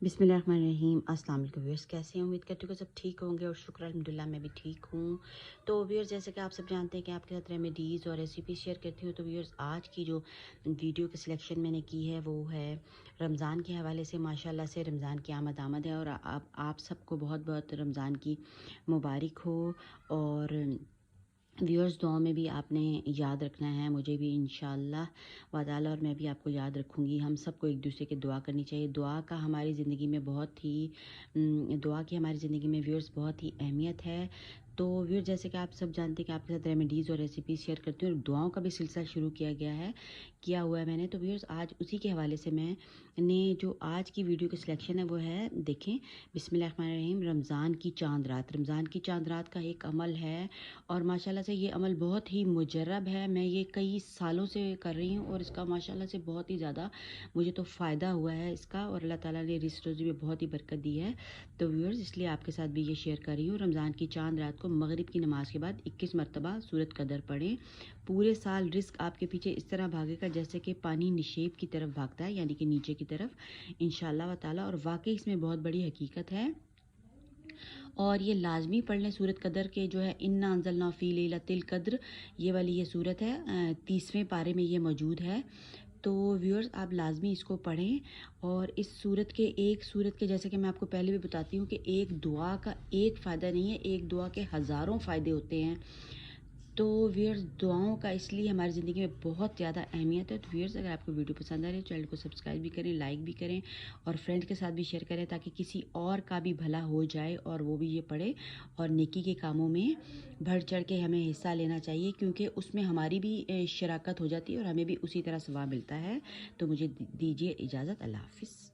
बिस्मिल्लाहिर्रहमानिर्रहीम। अस्सलाम वालेकुम व्यूअर्स, कैसे हैं? उम्मीद करती हूँ कि सब ठीक होंगे और शुक्र अल्हम्दुलिल्लाह मैं भी ठीक हूँ। तो व्यूअर्स, जैसे कि आप सब जानते हैं कि आपके साथ रेमेडीज़ और रेसिपी शेयर करती हूँ। तो व्यूअर्स, आज की जो वीडियो की सिलेक्शन मैंने की है वो है रमज़ान के हवाले से। माशाल्लाह से रमज़ान की आमद है और आप सबको बहुत बहुत रमज़ान की मुबारक हो। और व्यूअर्स, दुआ में भी आपने याद रखना है, मुझे भी इंशाअल्लाह व ताला, और मैं भी आपको याद रखूँगी। हम सबको एक दूसरे की दुआ करनी चाहिए। दुआ की हमारी ज़िंदगी में व्यूअर्स बहुत ही अहमियत है। तो व्यूअर्स, जैसे कि आप सब जानते हैं कि आपके साथ रेमेडीज़ और रेसिपीज़ शेयर करती हूँ और दुआओं का भी सिलसिला शुरू किया हुआ है मैंने। तो व्यूअर्स, आज उसी के हवाले से मैंने जो आज की वीडियो की सिलेक्शन है वो है, देखें, बिस्मिल्लाहिर्रहमानिर्रहीम, रमज़ान की चांद रात। रमज़ान की चांद रात का एक अमल है और माशाल्लाह से ये अमल बहुत ही मुजर्रब है। मैं ये कई सालों से कर रही हूँ और इसका माशाल्लाह से बहुत ही ज़्यादा मुझे तो फ़ायदा हुआ है इसका, और अल्लाह ताला ने रिज़्क़ रोज़ी में बहुत ही बरकत दी है। तो व्यूअर्स, इसलिए आपके साथ भी ये शेयर कर रही हूँ। रमज़ान की चांद रात को मगरिब की नमाज़ के बाद 21 मरतबा सूरत कदर पढ़ें। पूरे साल रिज़्क़ आपके पीछे इस तरह भागेगा जैसे कि पानी निशेब की तरफ भागता है, यानी कि नीचे की तरफ, इंशाअल्लाह व ताला। और वाकई इसमें बहुत बड़ी हकीकत है और ये लाजमी पढ़ लें। सूरत कदर के जो है, इन्ना अंज़लना फ़ी लैलतिल क़द्र, ये वाली ये सूरत है, 30वें पारे में ये मौजूद है। तो व्यूअर्स, आप लाजमी इसको पढ़ें। और इस सूरत के जैसे कि मैं आपको पहले भी बताती हूँ कि एक दुआ का एक फ़ायदा नहीं है, एक दुआ के हज़ारों फ़ायदे होते हैं। तो व्यूअर्स, दुआओं का इसलिए हमारी ज़िंदगी में बहुत ज़्यादा अहमियत है। तो व्यूअर्स, अगर आपको वीडियो पसंद आ रही है, चैनल को सब्सक्राइब भी करें, लाइक भी करें और फ्रेंड के साथ भी शेयर करें, ताकि किसी और का भी भला हो जाए और वो भी ये पढ़े। और नेकी के कामों में बढ़ चढ़ के हमें हिस्सा लेना चाहिए, क्योंकि उसमें हमारी भी शराकत हो जाती है और हमें भी उसी तरह सवाब मिलता है। तो मुझे दीजिए इजाज़त। अल्लाह हाफ़िज़।